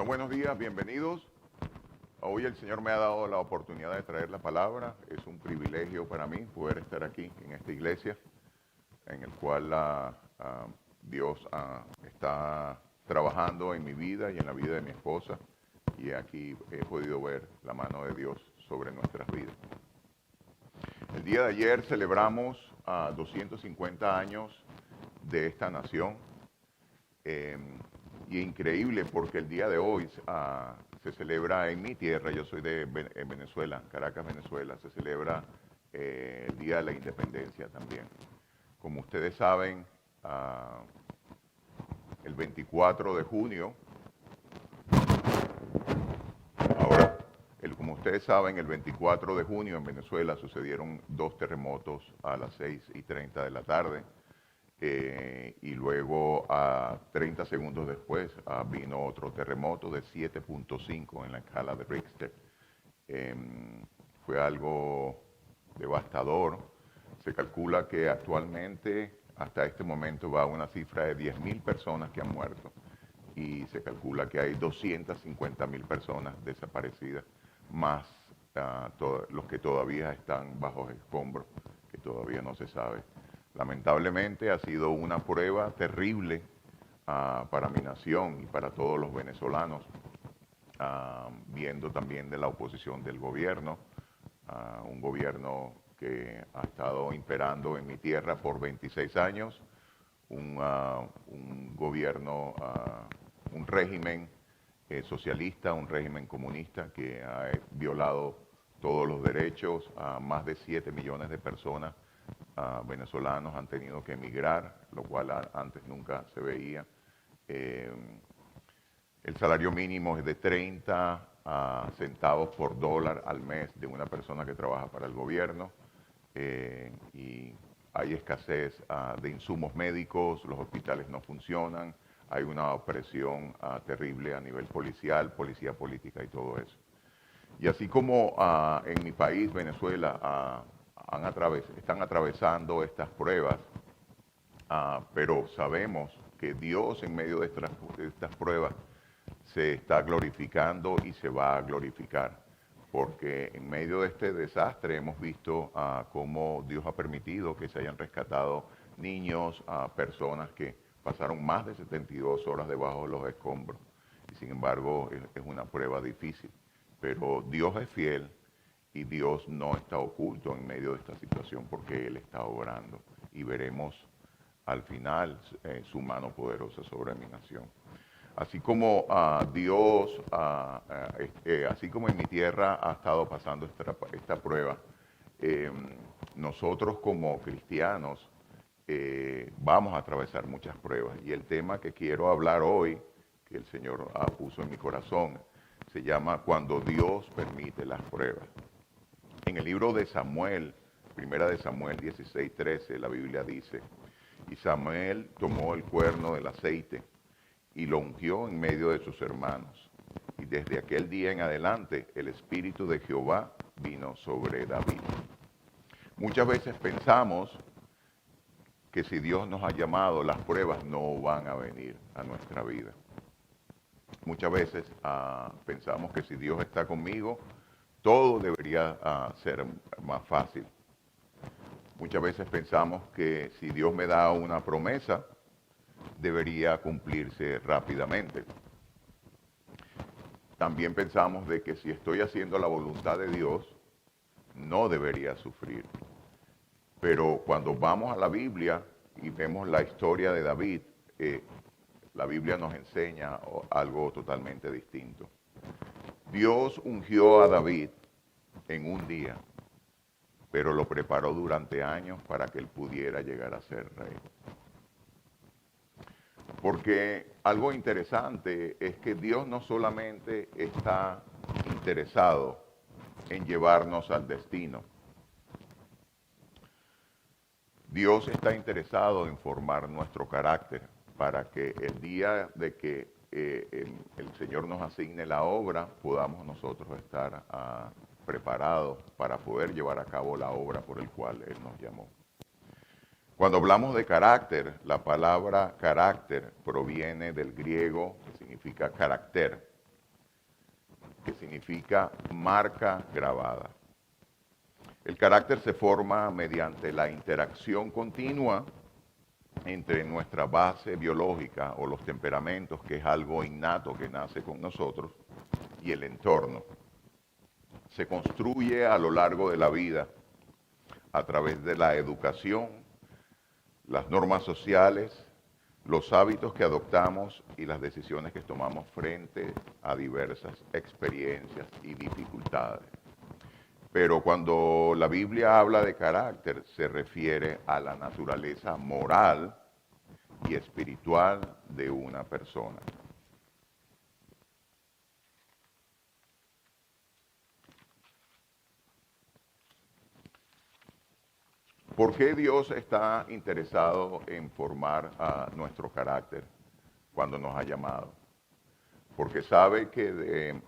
Buenos días, bienvenidos. Hoy el Señor me ha dado la oportunidad de traer la palabra. Es un privilegio para mí poder estar aquí en esta iglesia, en el cual Dios está trabajando en mi vida y en la vida de mi esposa. Y aquí he podido ver la mano de Dios sobre nuestras vidas. El día de ayer celebramos 250 años de esta nación. Y increíble porque el día de hoy se celebra en mi tierra, yo soy de Venezuela, Caracas, Venezuela, se celebra el Día de la Independencia también. Como ustedes saben, el 24 de junio, como ustedes saben, el 24 de junio en Venezuela sucedieron 2 terremotos a las 6:30 de la tarde. Y luego, 30 segundos después, vino otro terremoto de 7.5 en la escala de Richter. Fue algo devastador. Se calcula que actualmente, hasta este momento, va a una cifra de 10.000 personas que han muerto. Y se calcula que hay 250.000 personas desaparecidas, más los que todavía están bajo escombros, que todavía no se sabe. Lamentablemente ha sido una prueba terrible para mi nación y para todos los venezolanos, viendo también de la oposición del gobierno, un gobierno que ha estado imperando en mi tierra por 26 años, un gobierno, un régimen socialista, un régimen comunista que ha violado todos los derechos a más de 7 millones de personas. Venezolanos han tenido que emigrar, lo cual antes nunca se veía. El salario mínimo es de 30 centavos por dólar al mes de una persona que trabaja para el gobierno. Y hay escasez de insumos médicos, los hospitales no funcionan, hay una opresión terrible a nivel policial, policía política y todo eso. Y así como en mi país, Venezuela, están atravesando estas pruebas, pero sabemos que Dios en medio de estas pruebas se está glorificando y se va a glorificar, porque en medio de este desastre hemos visto cómo Dios ha permitido que se hayan rescatado niños, personas que pasaron más de 72 horas debajo de los escombros, y sin embargo es una prueba difícil, pero Dios es fiel. Y Dios no está oculto en medio de esta situación porque Él está obrando. Y veremos al final su mano poderosa sobre mi nación. Así como Dios, así como en mi tierra ha estado pasando esta prueba, nosotros como cristianos vamos a atravesar muchas pruebas. Y el tema que quiero hablar hoy, que el Señor puso en mi corazón, se llama Cuando Dios permite las pruebas. En el libro de Samuel, primera de Samuel 16:13, la Biblia dice, y Samuel tomó el cuerno del aceite y lo ungió en medio de sus hermanos. Y desde aquel día en adelante el Espíritu de Jehová vino sobre David. Muchas veces pensamos que si Dios nos ha llamado, las pruebas no van a venir a nuestra vida. Muchas veces pensamos que si Dios está conmigo, todo debería ser más fácil. Muchas veces pensamos que si Dios me da una promesa, debería cumplirse rápidamente. También pensamos de que si estoy haciendo la voluntad de Dios, no debería sufrir. Pero cuando vamos a la Biblia y vemos la historia de David, la Biblia nos enseña algo totalmente distinto. Dios ungió a David en un día, pero lo preparó durante años para que él pudiera llegar a ser rey. Porque algo interesante es que Dios no solamente está interesado en llevarnos al destino. Dios está interesado en formar nuestro carácter para que el día de que el Señor nos asigne la obra, podamos nosotros estar preparados para poder llevar a cabo la obra por el cual Él nos llamó. Cuando hablamos de carácter, la palabra carácter proviene del griego que significa carácter. que significa marca grabada. El carácter se forma mediante la interacción continua entre nuestra base biológica o los temperamentos, que es algo innato que nace con nosotros, y el entorno. Se construye a lo largo de la vida a través de la educación, las normas sociales, los hábitos que adoptamos y las decisiones que tomamos frente a diversas experiencias y dificultades. Pero cuando la Biblia habla de carácter, se refiere a la naturaleza moral y espiritual de una persona. ¿Por qué Dios está interesado en formar nuestro carácter cuando nos ha llamado? Porque sabe que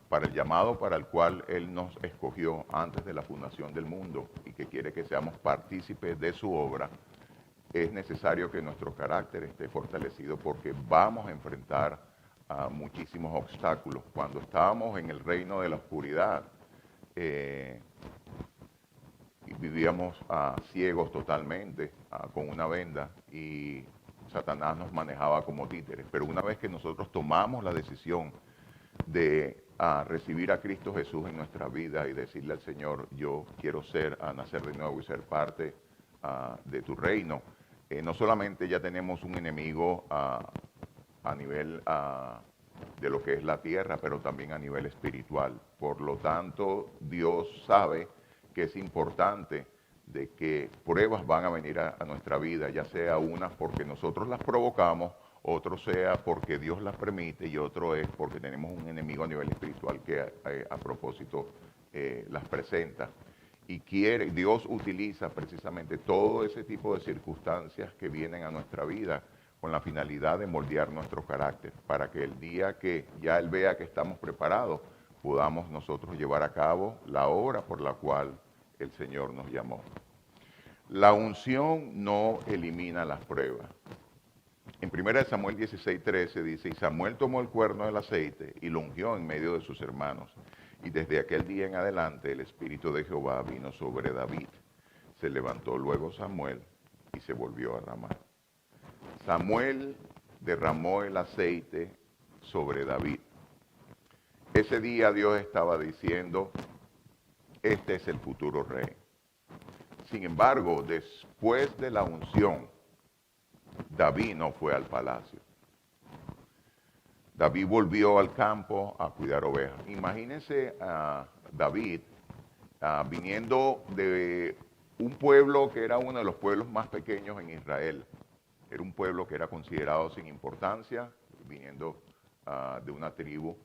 para el llamado para el cual Él nos escogió antes de la fundación del mundo y que quiere que seamos partícipes de su obra, es necesario que nuestro carácter esté fortalecido porque vamos a enfrentar muchísimos obstáculos. Cuando estábamos en el reino de la oscuridad, vivíamos ciegos totalmente, con una venda, y Satanás nos manejaba como títeres. Pero una vez que nosotros tomamos la decisión de recibir a Cristo Jesús en nuestra vida y decirle al Señor, yo quiero nacer de nuevo y ser parte de tu reino, no solamente ya tenemos un enemigo a nivel de lo que es la tierra, pero también a nivel espiritual. Por lo tanto, Dios sabe que es importante de que pruebas van a venir a nuestra vida, ya sea unas porque nosotros las provocamos, otro sea porque Dios las permite y otro es porque tenemos un enemigo a nivel espiritual que a propósito las presenta. Y Dios utiliza precisamente todo ese tipo de circunstancias que vienen a nuestra vida con la finalidad de moldear nuestro carácter, para que el día que ya Él vea que estamos preparados, podamos nosotros llevar a cabo la obra por la cual el Señor nos llamó. La unción no elimina las pruebas. En 1 Samuel 16:13 dice, y Samuel tomó el cuerno del aceite y lo ungió en medio de sus hermanos. Y desde aquel día en adelante el Espíritu de Jehová vino sobre David. Se levantó luego Samuel y se volvió a Ramá. Samuel derramó el aceite sobre David. Ese día Dios estaba diciendo, este es el futuro rey. Sin embargo, después de la unción, David no fue al palacio. David volvió al campo a cuidar ovejas. Imagínense a David viniendo de un pueblo que era uno de los pueblos más pequeños en Israel. Era un pueblo que era considerado sin importancia, viniendo de una tribu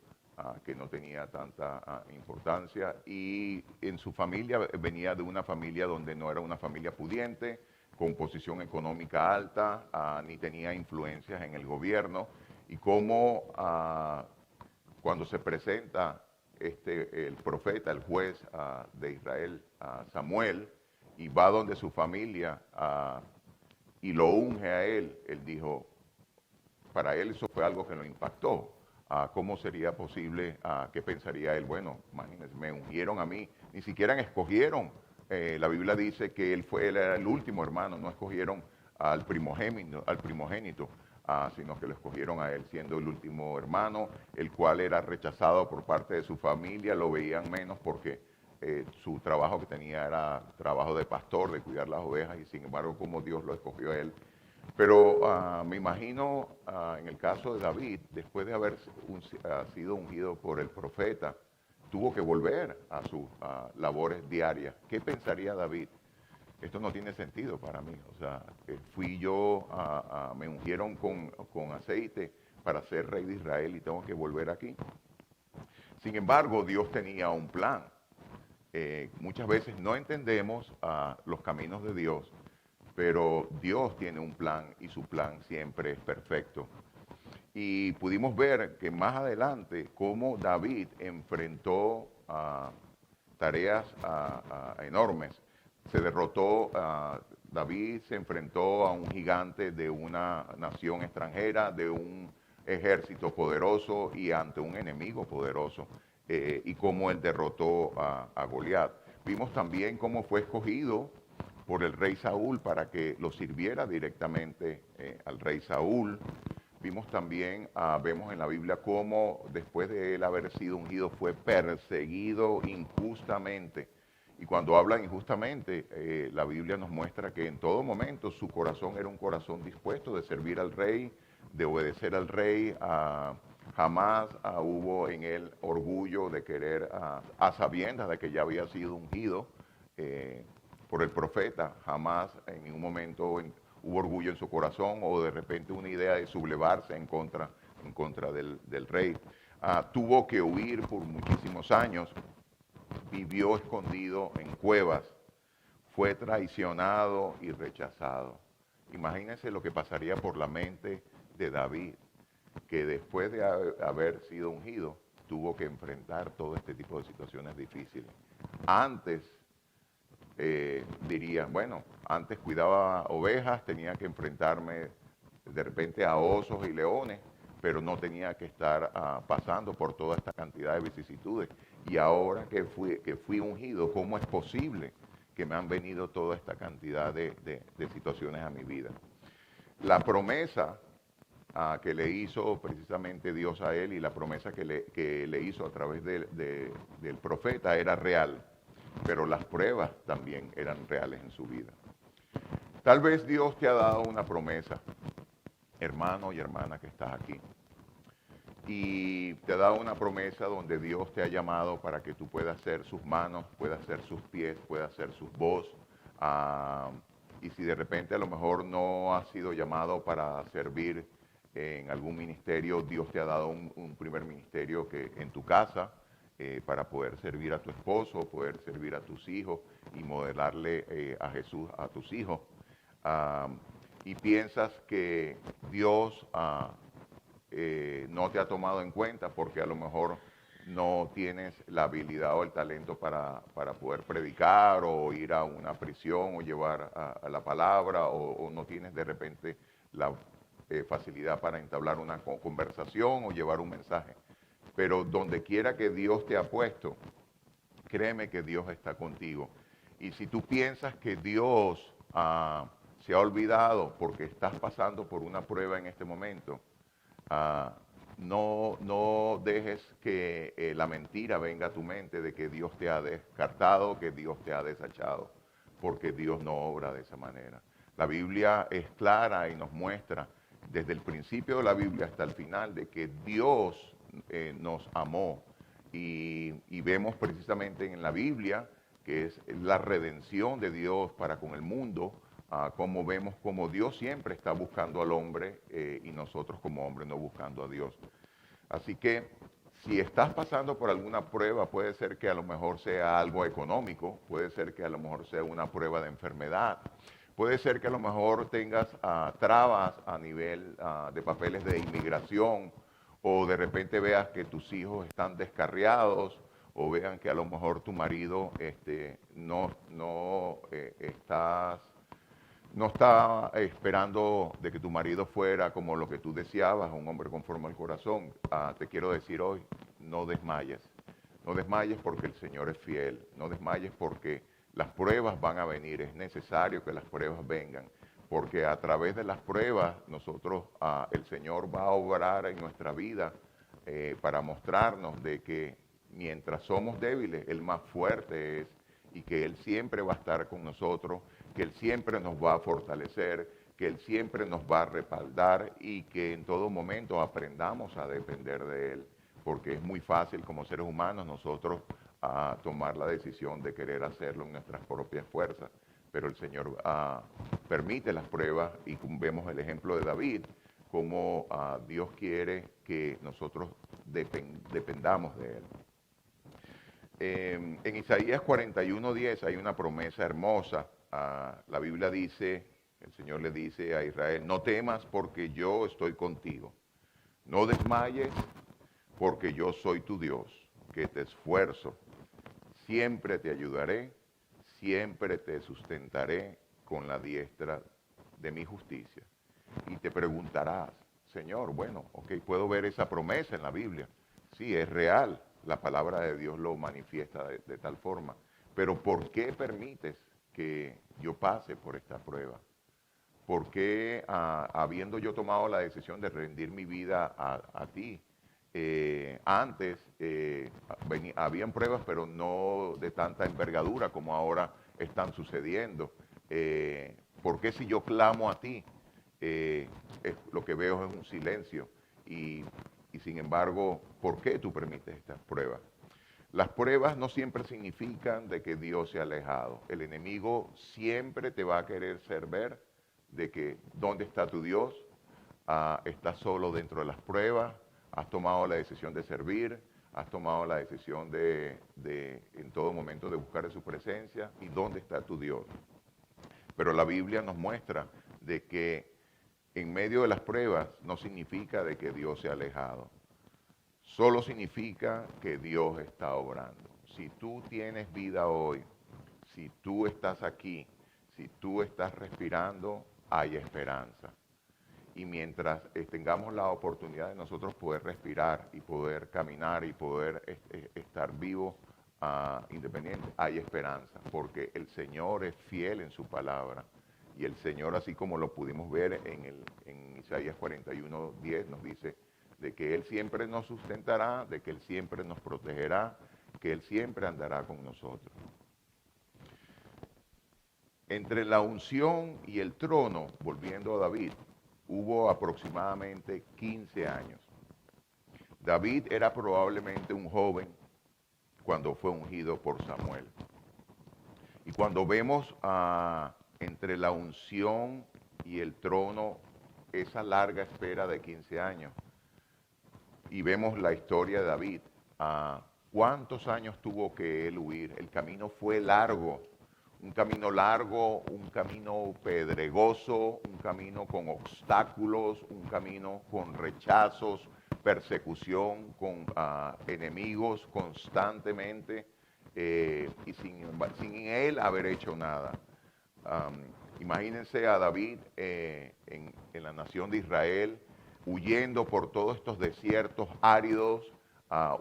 que no tenía tanta importancia, y en su familia venía de una familia donde no era una familia pudiente, con posición económica alta, ni tenía influencias en el gobierno, y como cuando se presenta el profeta, el juez de Israel, Samuel, y va donde su familia y lo unge a él dijo, para él eso fue algo que lo impactó. ¿Cómo sería posible? ¿Qué pensaría él? Bueno, imagínense, me ungieron a mí, ni siquiera me escogieron. La Biblia dice que él era el último hermano, no escogieron al primogénito, sino que lo escogieron a él siendo el último hermano, el cual era rechazado por parte de su familia, lo veían menos porque su trabajo que tenía era trabajo de pastor, de cuidar las ovejas, y sin embargo como Dios lo escogió a él. Pero me imagino en el caso de David, después de haber sido ungido por el profeta, tuvo que volver a sus labores diarias. ¿Qué pensaría David? Esto no tiene sentido para mí. O sea, me ungieron con aceite para ser rey de Israel y tengo que volver aquí. Sin embargo, Dios tenía un plan. Muchas veces no entendemos los caminos de Dios, pero Dios tiene un plan y su plan siempre es perfecto. Y pudimos ver que más adelante cómo David enfrentó tareas enormes. David se enfrentó a un gigante de una nación extranjera, de un ejército poderoso y ante un enemigo poderoso, y cómo él derrotó a Goliat. Vimos también cómo fue escogido por el rey Saúl para que lo sirviera directamente al rey Saúl. Vimos también, vemos en la Biblia cómo después de él haber sido ungido fue perseguido injustamente. Y cuando habla injustamente, la Biblia nos muestra que en todo momento su corazón era un corazón dispuesto de servir al rey, de obedecer al rey. Jamás hubo en él orgullo de querer, a sabiendas de que ya había sido ungido por el profeta. Jamás en ningún momento hubo orgullo en su corazón o de repente una idea de sublevarse en contra del rey. Tuvo que huir por muchísimos años, vivió escondido en cuevas, fue traicionado y rechazado. Imagínense lo que pasaría por la mente de David, que después de haber sido ungido, tuvo que enfrentar todo este tipo de situaciones difíciles. Antes diría, bueno, antes cuidaba ovejas, tenía que enfrentarme de repente a osos y leones, pero no tenía que estar pasando por toda esta cantidad de vicisitudes. Y ahora que fui ungido, ¿cómo es posible que me han venido toda esta cantidad de situaciones a mi vida? La promesa que le hizo precisamente Dios a él y la promesa que le hizo a través del profeta era real, pero las pruebas también eran reales en su vida. Tal vez Dios te ha dado una promesa, hermano y hermana que estás aquí, y te ha dado una promesa donde Dios te ha llamado para que tú puedas ser sus manos, puedas ser sus pies, puedas ser sus voz. Y si de repente a lo mejor no has sido llamado para servir en algún ministerio, Dios te ha dado un primer ministerio que en tu casa, para poder servir a tu esposo, poder servir a tus hijos y modelarle a Jesús a tus hijos. Y piensas que Dios no te ha tomado en cuenta porque a lo mejor no tienes la habilidad o el talento para poder predicar o ir a una prisión o llevar a la palabra, o no tienes de repente la facilidad para entablar una conversación o llevar un mensaje. Pero donde quiera que Dios te ha puesto, créeme que Dios está contigo. Y si tú piensas que Dios se ha olvidado porque estás pasando por una prueba en este momento, no dejes que la mentira venga a tu mente de que Dios te ha descartado, que Dios te ha desechado, porque Dios no obra de esa manera. La Biblia es clara y nos muestra desde el principio de la Biblia hasta el final de que Dios nos amó, y vemos precisamente en la Biblia que es la redención de Dios para con el mundo. Como vemos como Dios siempre está buscando al hombre, y nosotros como hombres no buscando a Dios. Así que si estás pasando por alguna prueba, puede ser que a lo mejor sea algo económico, puede ser que a lo mejor sea una prueba de enfermedad, puede ser que a lo mejor tengas trabas a nivel de papeles de inmigración, o de repente veas que tus hijos están descarriados, o vean que a lo mejor tu marido no está esperando de que tu marido fuera como lo que tú deseabas, un hombre conforme al corazón. Te quiero decir hoy, no desmayes. No desmayes porque el Señor es fiel. No desmayes porque las pruebas van a venir. Es necesario que las pruebas vengan, porque a través de las pruebas nosotros, el Señor va a obrar en nuestra vida, para mostrarnos de que mientras somos débiles, Él más fuerte es, y que Él siempre va a estar con nosotros, que Él siempre nos va a fortalecer, que Él siempre nos va a respaldar, y que en todo momento aprendamos a depender de Él, porque es muy fácil como seres humanos nosotros tomar la decisión de querer hacerlo en nuestras propias fuerzas, pero el Señor permite las pruebas, y vemos el ejemplo de David, como Dios quiere que nosotros dependamos de Él. En Isaías 41:10 hay una promesa hermosa. La Biblia dice, el Señor le dice a Israel: no temas porque yo estoy contigo. No desmayes porque yo soy tu Dios, que te esfuerzo. Siempre te ayudaré, siempre te sustentaré con la diestra de mi justicia. Y te preguntarás: Señor, bueno, ok, puedo ver esa promesa en la Biblia. Sí, es real, la palabra de Dios lo manifiesta de tal forma. Pero ¿por qué permites que yo pase por esta prueba? ¿Por qué, habiendo yo tomado la decisión de rendir mi vida a ti, antes habían pruebas, pero no de tanta envergadura como ahora están sucediendo? ¿Por qué si yo clamo a ti, lo que veo es un silencio? Y sin embargo, ¿por qué tú permites estas pruebas? Las pruebas no siempre significan de que Dios se ha alejado. El enemigo siempre te va a querer hacer ver de que dónde está tu Dios, estás solo dentro de las pruebas, has tomado la decisión de servir, has tomado la decisión de en todo momento de buscar su presencia y dónde está tu Dios. Pero la Biblia nos muestra de que en medio de las pruebas no significa de que Dios se ha alejado. Solo significa que Dios está obrando. Si tú tienes vida hoy, si tú estás aquí, si tú estás respirando, hay esperanza. Y mientras tengamos la oportunidad de nosotros poder respirar y poder caminar y poder estar vivos, independientes, hay esperanza, porque el Señor es fiel en su palabra. Y el Señor, así como lo pudimos ver en Isaías 41:10, nos dice de que Él siempre nos sustentará, de que Él siempre nos protegerá, que Él siempre andará con nosotros. Entre la unción y el trono, volviendo a David, hubo aproximadamente 15 años. David era probablemente un joven cuando fue ungido por Samuel. Y cuando vemos entre la unción y el trono esa larga espera de 15 años, y vemos la historia de David, ¿cuántos años tuvo que él huir? El camino fue largo, un camino pedregoso, un camino con obstáculos, un camino con rechazos, persecución, con enemigos constantemente, y sin él haber hecho nada. Imagínense a David en la nación de Israel, huyendo por todos estos desiertos áridos,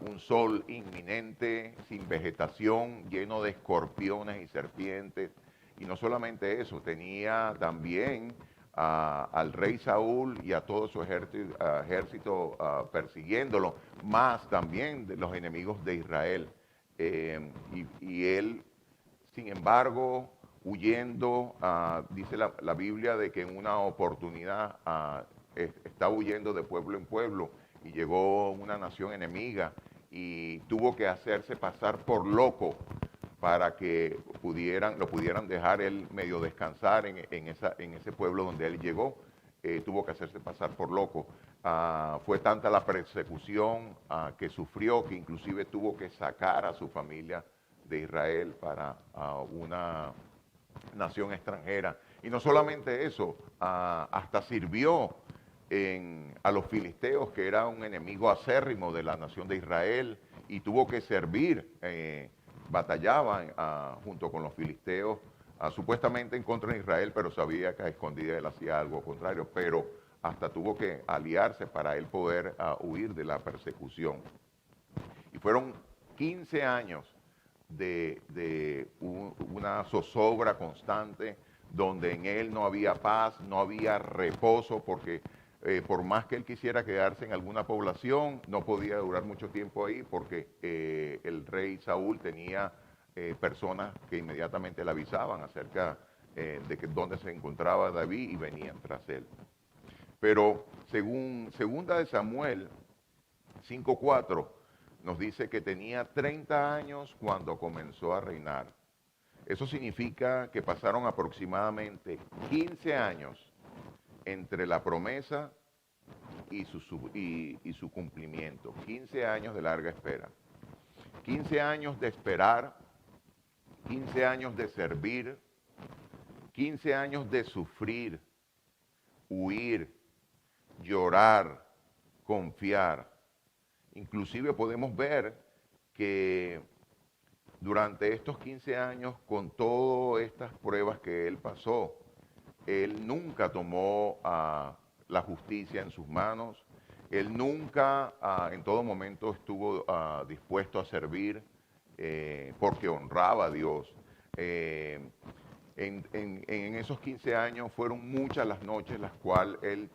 un sol inminente, sin vegetación, lleno de escorpiones y serpientes. Y no solamente eso, tenía también al rey Saúl y a todo su ejército persiguiéndolo, más también de los enemigos de Israel. Y él, sin embargo, huyendo, dice la Biblia de que en una oportunidad está huyendo de pueblo en pueblo y llegó una nación enemiga y tuvo que hacerse pasar por loco para que lo pudieran dejar él medio descansar en ese pueblo donde él llegó. Tuvo que hacerse pasar por loco. Fue tanta la persecución que sufrió que inclusive tuvo que sacar a su familia de Israel para una nación extranjera. Y no solamente eso, hasta sirvió a los filisteos, que era un enemigo acérrimo de la nación de Israel, y tuvo que servir, batallaban junto con los filisteos, supuestamente en contra de Israel, pero sabía que a escondidas él hacía algo contrario, pero hasta tuvo que aliarse para él poder huir de la persecución. Y fueron 15 años de una zozobra constante, donde en él no había paz, no había reposo, porque por más que él quisiera quedarse en alguna población, no podía durar mucho tiempo ahí, porque el rey Saúl tenía personas que inmediatamente le avisaban acerca de que dónde se encontraba David y venían tras él. Pero según segunda de Samuel 5:4, nos dice que tenía 30 años cuando comenzó a reinar. Eso significa que pasaron aproximadamente 15 años entre la promesa y su cumplimiento. 15 años de larga espera. 15 años de esperar, 15 años de servir, 15 años de sufrir, huir, llorar, confiar. Inclusive podemos ver que durante estos 15 años, con todas estas pruebas que él pasó, él nunca tomó la justicia en sus manos. Él nunca, en todo momento, estuvo dispuesto a servir porque honraba a Dios. Eh, en esos 15 años fueron muchas las noches las cuales él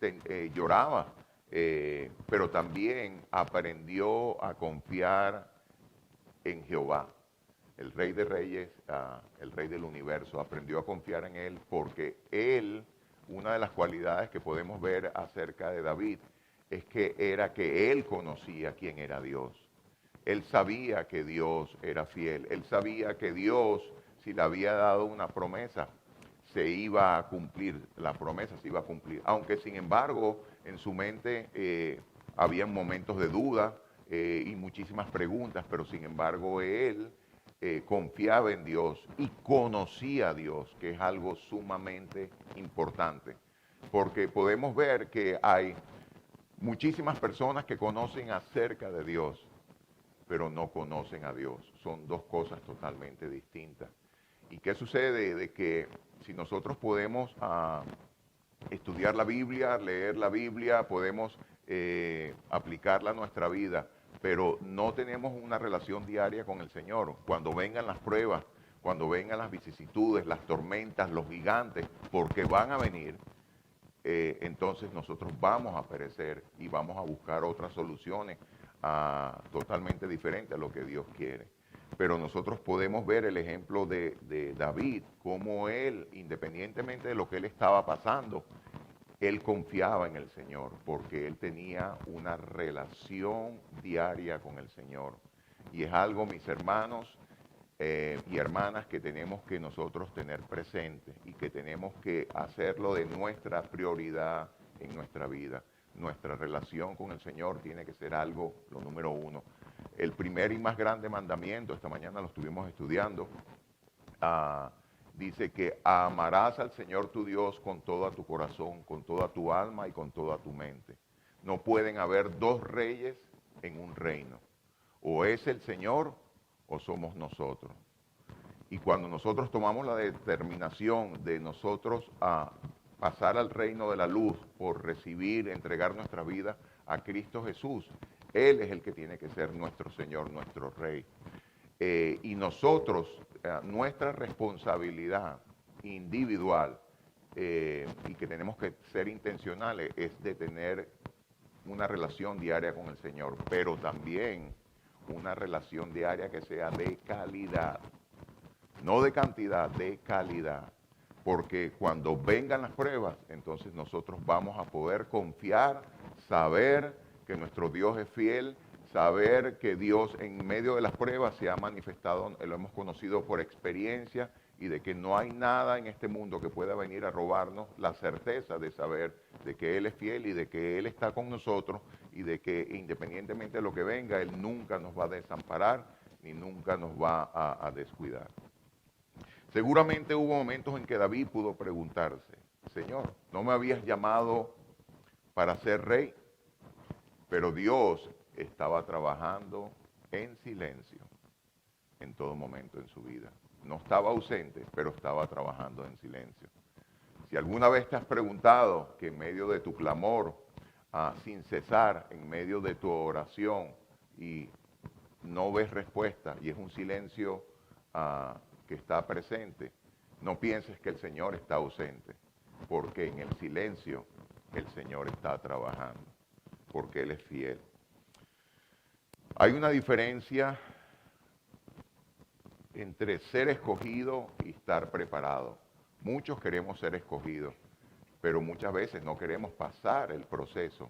lloraba, pero también aprendió a confiar en Jehová, el Rey de Reyes, el Rey del Universo. Aprendió a confiar en él porque él, una de las cualidades que podemos ver acerca de David, es que era que él conocía quién era Dios. Él sabía que Dios era fiel. Él sabía que Dios, si le había dado una promesa, se iba a cumplir. La promesa se iba a cumplir. Aunque, sin embargo, en su mente había momentos de duda y muchísimas preguntas, pero sin embargo él confiaba en Dios y conocía a Dios, que es algo sumamente importante. Porque podemos ver que hay muchísimas personas que conocen acerca de Dios, pero no conocen a Dios. Son dos cosas totalmente distintas. ¿Y qué sucede? De que si nosotros podemos estudiar la Biblia, leer la Biblia, podemos aplicarla a nuestra vida, pero no tenemos una relación diaria con el Señor. Cuando vengan las pruebas, cuando vengan las vicisitudes, las tormentas, los gigantes, porque van a venir, entonces nosotros vamos a perecer y vamos a buscar otras soluciones totalmente diferentes a lo que Dios quiere. Pero nosotros podemos ver el ejemplo de David, cómo él, independientemente de lo que él estaba pasando, él confiaba en el Señor, porque él tenía una relación diaria con el Señor. Y es algo, mis hermanos y hermanas, que tenemos que nosotros tener presente y que tenemos que hacerlo de nuestra prioridad en nuestra vida. Nuestra relación con el Señor tiene que ser algo, lo número uno. El primer y más grande mandamiento, esta mañana lo estuvimos estudiando, dice que amarás al Señor tu Dios con todo tu corazón, con toda tu alma y con toda tu mente. No pueden haber dos reyes en un reino. O es el Señor o somos nosotros. Y cuando nosotros tomamos la determinación de nosotros pasar al reino de la luz por recibir, entregar nuestra vida a Cristo Jesús, Él es el que tiene que ser nuestro Señor, nuestro Rey. Y nosotros, nuestra responsabilidad individual y que tenemos que ser intencionales es de tener una relación diaria con el Señor, pero también una relación diaria que sea de calidad, no de cantidad, de calidad. Porque cuando vengan las pruebas, entonces nosotros vamos a poder confiar, saber que nuestro Dios es fiel, saber que Dios en medio de las pruebas se ha manifestado, lo hemos conocido por experiencia, y de que no hay nada en este mundo que pueda venir a robarnos la certeza de saber de que Él es fiel y de que Él está con nosotros y de que independientemente de lo que venga, Él nunca nos va a desamparar ni nunca nos va a descuidar. Seguramente hubo momentos en que David pudo preguntarse, Señor, ¿no me habías llamado para ser rey? Pero Dios estaba trabajando en silencio en todo momento en su vida. No estaba ausente, pero estaba trabajando en silencio. Si alguna vez te has preguntado que en medio de tu clamor, sin cesar, en medio de tu oración, y no ves respuesta, y es un silencio que está presente, no pienses que el Señor está ausente, porque en el silencio el Señor está trabajando, porque Él es fiel. Hay una diferencia entre ser escogido y estar preparado. Muchos queremos ser escogidos, pero muchas veces no queremos pasar el proceso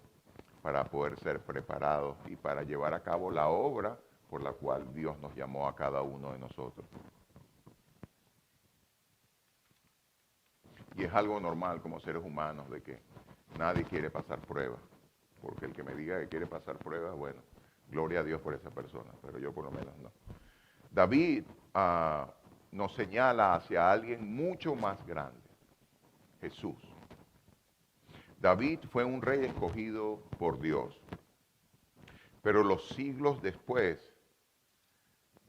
para poder ser preparados y para llevar a cabo la obra por la cual Dios nos llamó a cada uno de nosotros. Y es algo normal como seres humanos de que nadie quiere pasar pruebas, porque el que me diga que quiere pasar pruebas, bueno, gloria a Dios por esa persona, pero yo por lo menos no. David nos señala hacia alguien mucho más grande, Jesús. David fue un rey escogido por Dios, pero los siglos después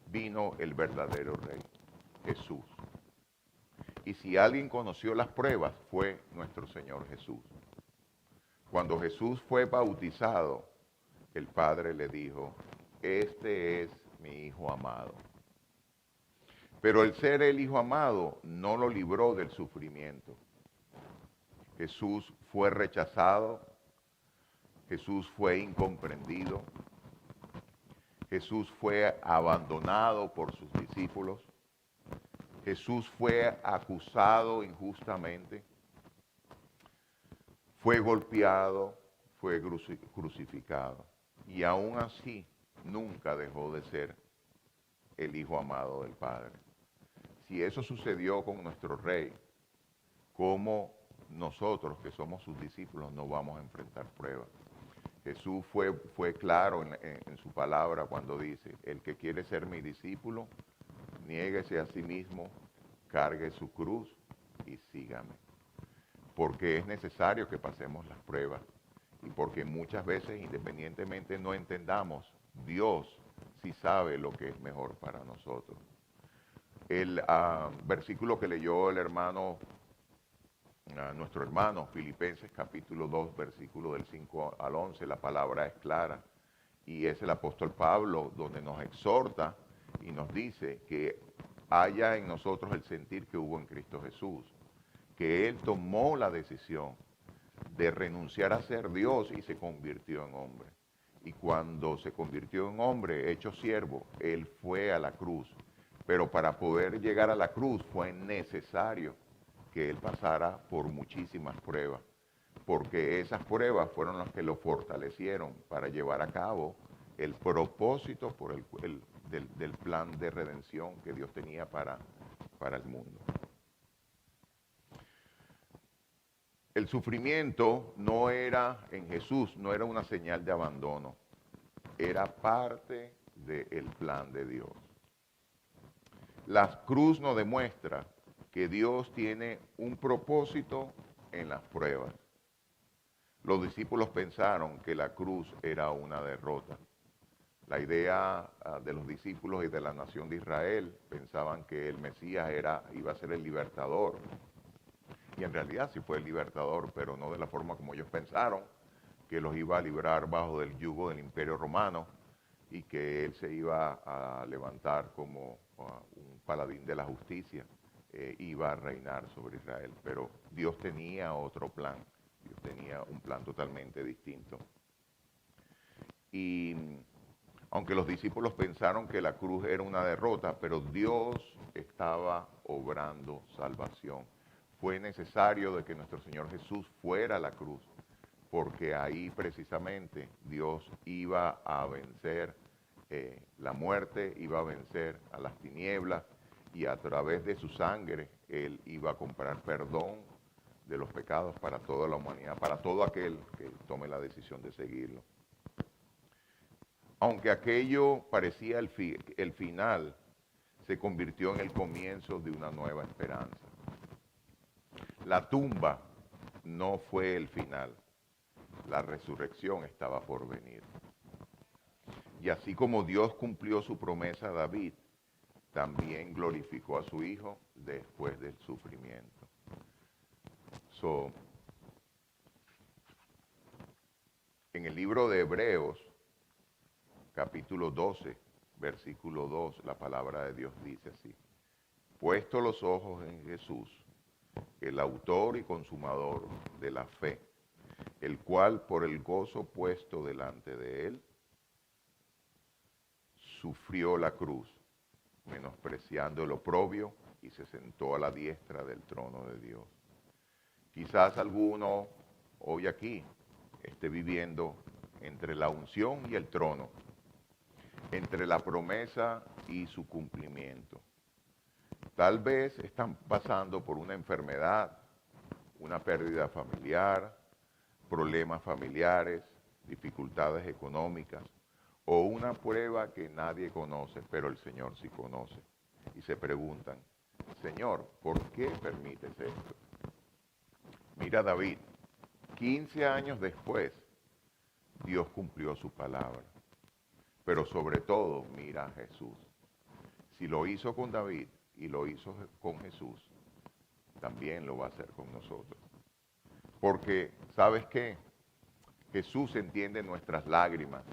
vino el verdadero rey, Jesús. Y si alguien conoció las pruebas, fue nuestro Señor Jesús. Cuando Jesús fue bautizado, el Padre le dijo, este es mi Hijo amado. Pero el ser el Hijo amado no lo libró del sufrimiento. Jesús fue rechazado, Jesús fue incomprendido, Jesús fue abandonado por sus discípulos, Jesús fue acusado injustamente, fue golpeado, fue crucificado. Y aún así nunca dejó de ser el Hijo amado del Padre. Si eso sucedió con nuestro Rey, ¿cómo nosotros que somos sus discípulos no vamos a enfrentar pruebas? Jesús fue claro en su palabra cuando dice, el que quiere ser mi discípulo, niéguese a sí mismo, cargue su cruz y sígame. Porque es necesario que pasemos las pruebas y porque muchas veces, independientemente no entendamos, Dios sí sabe lo que es mejor para nosotros. El versículo que leyó el hermano, nuestro hermano, Filipenses capítulo 2, versículo del 5 al 11, la palabra es clara y es el apóstol Pablo donde nos exhorta y nos dice que haya en nosotros el sentir que hubo en Cristo Jesús, que Él tomó la decisión de renunciar a ser Dios y se convirtió en hombre. Y cuando se convirtió en hombre, hecho siervo, Él fue a la cruz. Pero para poder llegar a la cruz fue necesario que Él pasara por muchísimas pruebas, porque esas pruebas fueron las que lo fortalecieron para llevar a cabo el propósito del plan de redención que Dios tenía para el mundo. El sufrimiento no era en Jesús, no era una señal de abandono, era parte del plan de Dios. La cruz nos demuestra que Dios tiene un propósito en las pruebas. Los discípulos pensaron que la cruz era una derrota. La idea de los discípulos y de la nación de Israel pensaban que el Mesías iba a ser el libertador. Y en realidad sí fue el libertador, pero no de la forma como ellos pensaron, que los iba a librar bajo del yugo del Imperio Romano y que él se iba a levantar como un paladín de la justicia, iba a reinar sobre Israel. Pero Dios tenía otro plan, Dios tenía un plan totalmente distinto. Y aunque los discípulos pensaron que la cruz era una derrota, pero Dios estaba obrando salvación. Fue necesario de que nuestro Señor Jesús fuera a la cruz, porque ahí precisamente Dios iba a vencer la muerte, iba a vencer a las tinieblas y a través de su sangre Él iba a comprar perdón de los pecados para toda la humanidad, para todo aquel que tome la decisión de seguirlo. Aunque aquello parecía el final, se convirtió en el comienzo de una nueva esperanza. La tumba no fue el final, la resurrección estaba por venir. Y así como Dios cumplió su promesa a David, también glorificó a su Hijo después del sufrimiento. En el libro de Hebreos, capítulo 12, versículo 2, la palabra de Dios dice así: puesto los ojos en Jesús, el autor y consumador de la fe, el cual por el gozo puesto delante de él, sufrió la cruz, menospreciando el oprobio, y se sentó a la diestra del trono de Dios. Quizás alguno hoy aquí esté viviendo entre la unción y el trono, entre la promesa y su cumplimiento. Tal vez están pasando por una enfermedad, una pérdida familiar, problemas familiares, dificultades económicas o una prueba que nadie conoce, pero el Señor sí conoce. Y se preguntan, Señor, ¿por qué permites esto? Mira David, 15 años después, Dios cumplió su palabra. Pero sobre todo, mira a Jesús. Si lo hizo con David y lo hizo con Jesús, también lo va a hacer con nosotros. Porque, ¿sabes qué? Jesús entiende nuestras lágrimas.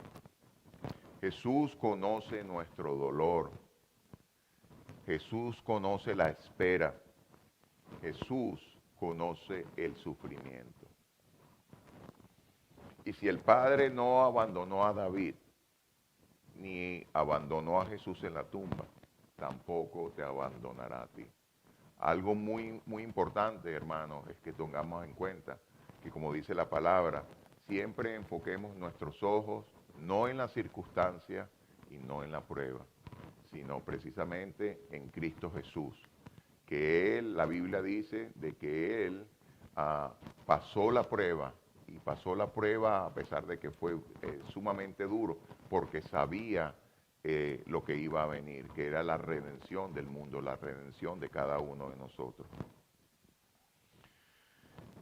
Jesús conoce nuestro dolor. Jesús conoce la espera. Jesús conoce el sufrimiento. Y si el Padre no abandonó a David, ni abandonó a Jesús en la tumba, tampoco te abandonará a ti. Algo muy, muy importante, hermanos, es que tengamos en cuenta que, como dice la palabra, siempre enfoquemos nuestros ojos no en la circunstancia y no en la prueba, sino precisamente en Cristo Jesús, que Él, la Biblia dice, de que Él pasó la prueba, y pasó la prueba a pesar de que fue sumamente duro, porque sabía lo que iba a venir, que era la redención del mundo, la redención de cada uno de nosotros.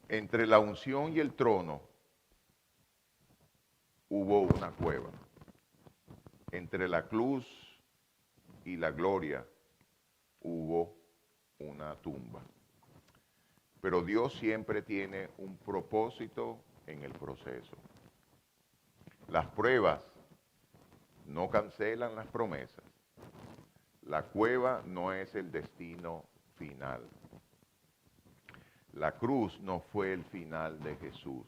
Entre la unción y el trono hubo una cueva. Entre la cruz y la gloria hubo una tumba. Pero Dios siempre tiene un propósito en el proceso. Las pruebas no cancelan las promesas. La cueva no es el destino final. La cruz no fue el final de Jesús.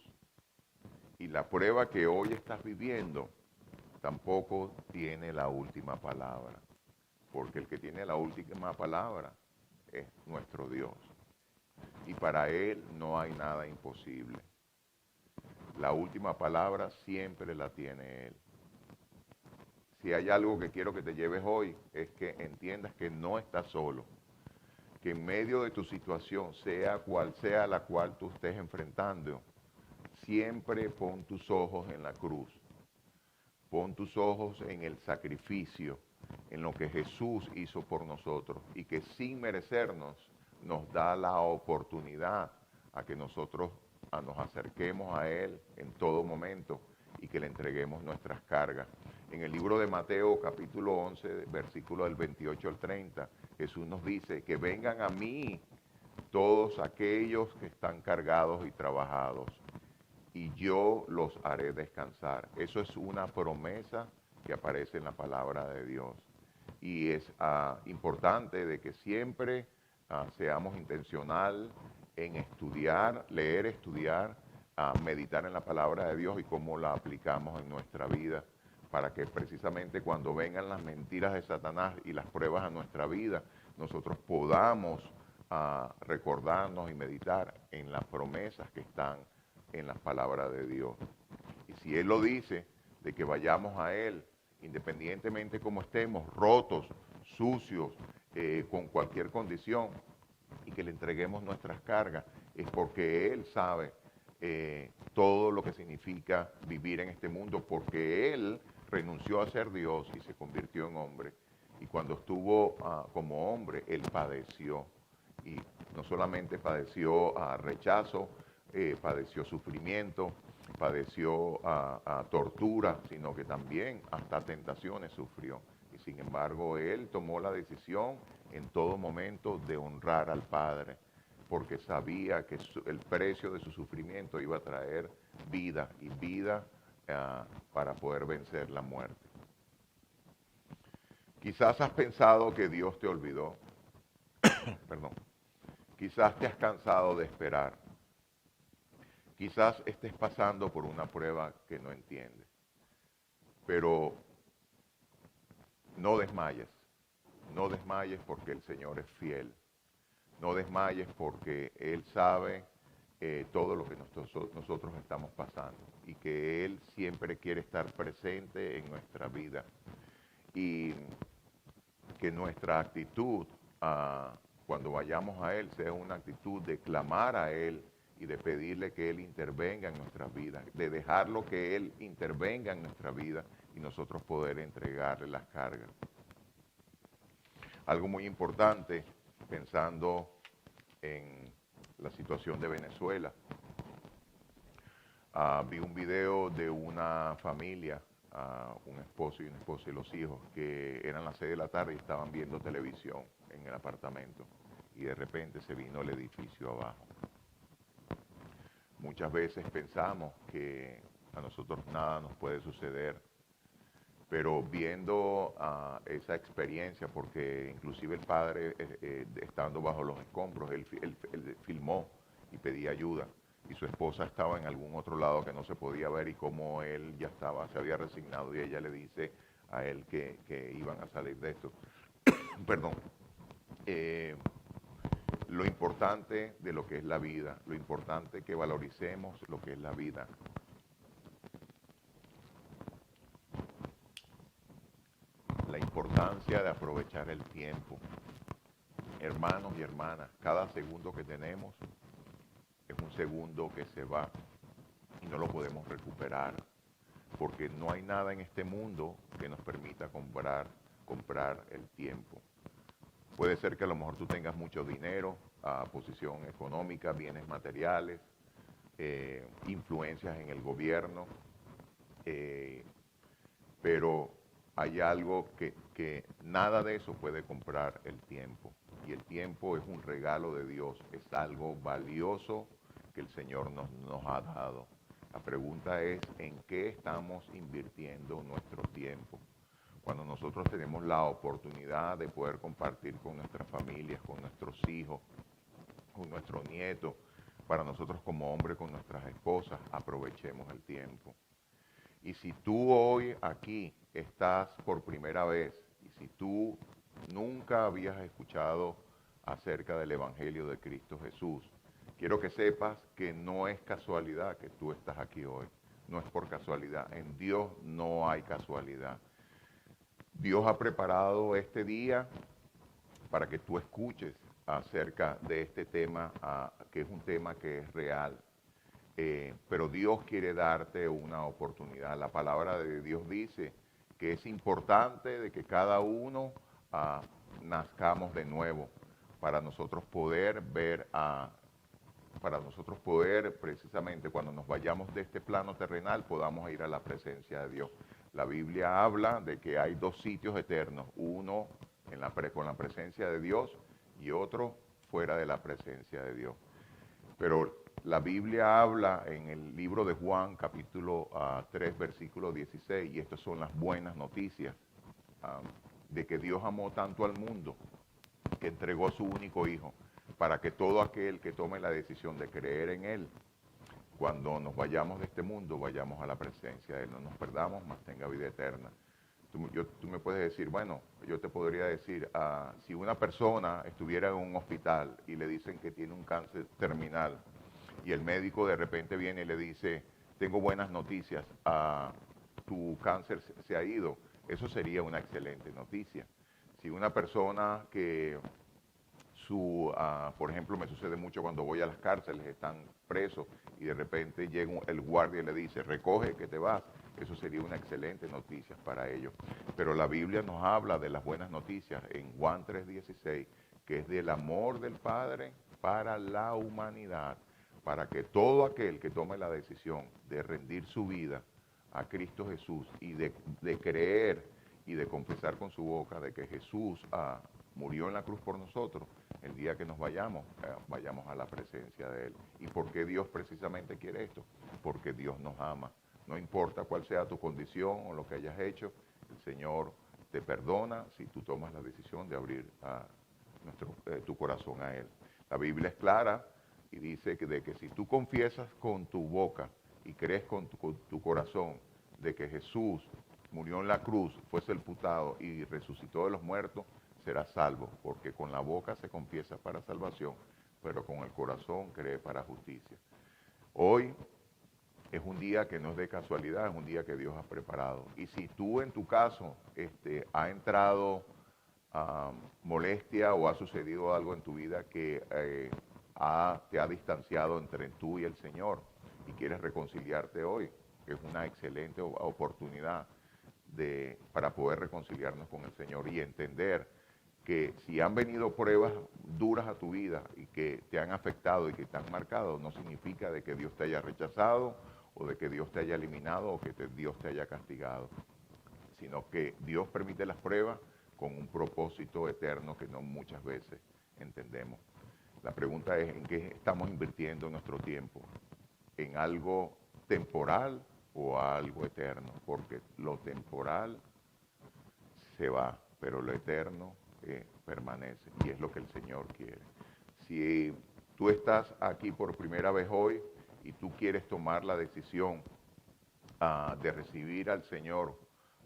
Y la prueba que hoy estás viviendo tampoco tiene la última palabra. Porque el que tiene la última palabra es nuestro Dios. Y para Él no hay nada imposible. La última palabra siempre la tiene Él. Si hay algo que quiero que te lleves hoy, es que entiendas que no estás solo. Que en medio de tu situación, sea cual sea la cual tú estés enfrentando, siempre pon tus ojos en la cruz. Pon tus ojos en el sacrificio, en lo que Jesús hizo por nosotros y que sin merecernos nos da la oportunidad a que nosotros nos acerquemos a Él en todo momento y que le entreguemos nuestras cargas. En el libro de Mateo, capítulo 11, versículo del 28 al 30, Jesús nos dice que vengan a mí todos aquellos que están cargados y trabajados, y yo los haré descansar. Eso es una promesa que aparece en la palabra de Dios. Y es importante de que siempre seamos intencional en estudiar, leer, estudiar, meditar en la palabra de Dios y cómo la aplicamos en nuestra vida, para que precisamente cuando vengan las mentiras de Satanás y las pruebas a nuestra vida, nosotros podamos recordarnos y meditar en las promesas que están en las palabras de Dios. Y si Él lo dice, de que vayamos a Él, independientemente como estemos, rotos, sucios, con cualquier condición, y que le entreguemos nuestras cargas, es porque Él sabe todo lo que significa vivir en este mundo, porque Él renunció a ser Dios y se convirtió en hombre. Y cuando estuvo como hombre, Él padeció. Y no solamente padeció rechazo, padeció sufrimiento, padeció tortura, sino que también hasta tentaciones sufrió. Y sin embargo, Él tomó la decisión en todo momento de honrar al Padre, porque sabía que el precio de su sufrimiento iba a traer vida, y vida para poder vencer la muerte. Quizás has pensado que Dios te olvidó. Perdón. Quizás te has cansado de esperar. Quizás estés pasando por una prueba que no entiendes. Pero no desmayes. No desmayes porque el Señor es fiel. No desmayes porque Él sabe todo lo que nosotros estamos pasando, y que Él siempre quiere estar presente en nuestra vida, y que nuestra actitud cuando vayamos a Él sea una actitud de clamar a Él y de pedirle que Él intervenga en nuestras vidas, de dejarlo que Él intervenga en nuestra vida y nosotros poder entregarle las cargas. Algo muy importante, pensando en la situación de Venezuela. Vi un video de una familia, un esposo y una esposa y los hijos, que eran las 6 de la tarde y estaban viendo televisión en el apartamento, y de repente se vino el edificio abajo. Muchas veces pensamos que a nosotros nada nos puede suceder, pero viendo esa experiencia, porque inclusive el padre, estando bajo los escombros, él filmó y pedía ayuda, y su esposa estaba en algún otro lado que no se podía ver, y como él ya estaba, se había resignado, y ella le dice a él que iban a salir de esto. Perdón. Eh, lo importante de lo que es la vida, lo importante que valoricemos lo que es la vida. La importancia de aprovechar el tiempo. Hermanos y hermanas, cada segundo que tenemos es un segundo que se va y no lo podemos recuperar, porque no hay nada en este mundo que nos permita comprar el tiempo. Puede ser que a lo mejor tú tengas mucho dinero, posición económica, bienes materiales, influencias en el gobierno, pero hay algo que nada de eso puede comprar el tiempo. Y el tiempo es un regalo de Dios, es algo valioso que el Señor nos ha dado. La pregunta es, ¿en qué estamos invirtiendo nuestro tiempo? Cuando nosotros tenemos la oportunidad de poder compartir con nuestras familias, con nuestros hijos, con nuestros nietos, para nosotros como hombres, con nuestras esposas, aprovechemos el tiempo. Y si tú hoy aquí estás por primera vez, y si tú nunca habías escuchado acerca del Evangelio de Cristo Jesús, quiero que sepas que no es casualidad que tú estás aquí hoy. No es por casualidad. En Dios no hay casualidad. Dios ha preparado este día para que tú escuches acerca de este tema, que es un tema que es real. Pero Dios quiere darte una oportunidad. La palabra de Dios dice que es importante de que cada uno nazcamos de nuevo para nosotros poder ver para nosotros poder precisamente cuando nos vayamos de este plano terrenal podamos ir a la presencia de Dios. La Biblia habla de que hay dos sitios eternos, uno con la presencia de Dios y otro fuera de la presencia de Dios. Pero la Biblia habla en el libro de Juan, capítulo 3, versículo 16, y estas son las buenas noticias, de que Dios amó tanto al mundo que entregó su único hijo, para que todo aquel que tome la decisión de creer en Él, cuando nos vayamos de este mundo, vayamos a la presencia de Él, no nos perdamos, mas tenga vida eterna. Tú me puedes decir, bueno, yo te podría decir, si una persona estuviera en un hospital y le dicen que tiene un cáncer terminal, y el médico de repente viene y le dice, tengo buenas noticias, tu cáncer se ha ido, eso sería una excelente noticia. Si una persona que por ejemplo, me sucede mucho cuando voy a las cárceles, están presos y de repente llega el guardia y le dice, recoge que te vas, eso sería una excelente noticia para ellos. Pero la Biblia nos habla de las buenas noticias en Juan 3:16, que es del amor del Padre para la humanidad, para que todo aquel que tome la decisión de rendir su vida a Cristo Jesús y de creer y de confesar con su boca de que Jesús murió en la cruz por nosotros, el día que nos vayamos, vayamos a la presencia de Él. ¿Y por qué Dios precisamente quiere esto? Porque Dios nos ama. No importa cuál sea tu condición o lo que hayas hecho, el Señor te perdona si tú tomas la decisión de abrir tu corazón a Él. La Biblia es clara y dice de que si tú confiesas con tu boca y crees con tu corazón de que Jesús murió en la cruz, fue sepultado y resucitó de los muertos, serás salvo, porque con la boca se confiesa para salvación, pero con el corazón cree para justicia. Hoy es un día que no es de casualidad, es un día que Dios ha preparado. Y si tú en tu caso ha entrado molestia o ha sucedido algo en tu vida que te ha distanciado entre tú y el Señor y quieres reconciliarte hoy, es una excelente oportunidad para poder reconciliarnos con el Señor y entender que si han venido pruebas duras a tu vida y que te han afectado y que te han marcado, no significa de que Dios te haya rechazado o de que Dios te haya eliminado o que Dios te haya castigado, sino que Dios permite las pruebas con un propósito eterno que no muchas veces entendemos. La pregunta es, ¿en qué estamos invirtiendo nuestro tiempo? ¿En algo temporal o a algo eterno, porque lo temporal se va, pero lo eterno permanece y es lo que el Señor quiere. Si tú estás aquí por primera vez hoy y tú quieres tomar la decisión de recibir al Señor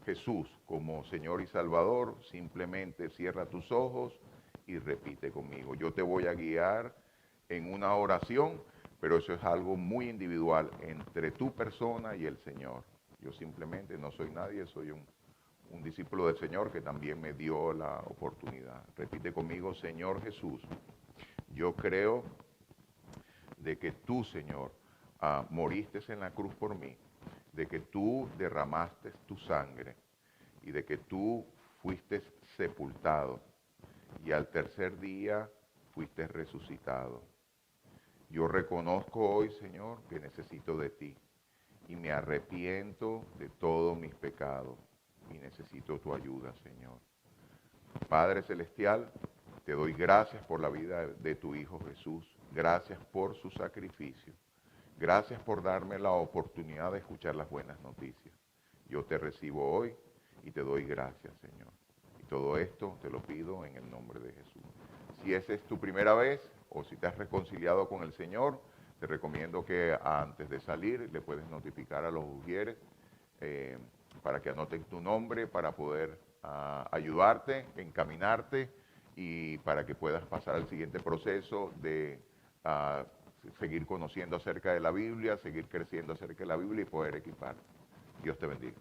Jesús como Señor y Salvador, simplemente cierra tus ojos y repite conmigo. Yo te voy a guiar en una oración, pero eso es algo muy individual entre tu persona y el Señor. Yo simplemente no soy nadie, soy un discípulo del Señor que también me dio la oportunidad. Repite conmigo: Señor Jesús, yo creo de que tú, Señor, moriste en la cruz por mí, de que tú derramaste tu sangre y de que tú fuiste sepultado y al tercer día fuiste resucitado. Yo reconozco hoy, Señor, que necesito de ti y me arrepiento de todos mis pecados y necesito tu ayuda, Señor. Padre Celestial, te doy gracias por la vida de tu Hijo Jesús. Gracias por su sacrificio. Gracias por darme la oportunidad de escuchar las buenas noticias. Yo te recibo hoy y te doy gracias, Señor. Y todo esto te lo pido en el nombre de Jesús. Si esa es tu primera vez o si te has reconciliado con el Señor, te recomiendo que antes de salir le puedes notificar a los ujieres para que anoten tu nombre, para poder ayudarte, encaminarte y para que puedas pasar al siguiente proceso de seguir conociendo acerca de la Biblia, seguir creciendo acerca de la Biblia y poder equiparte. Dios te bendiga.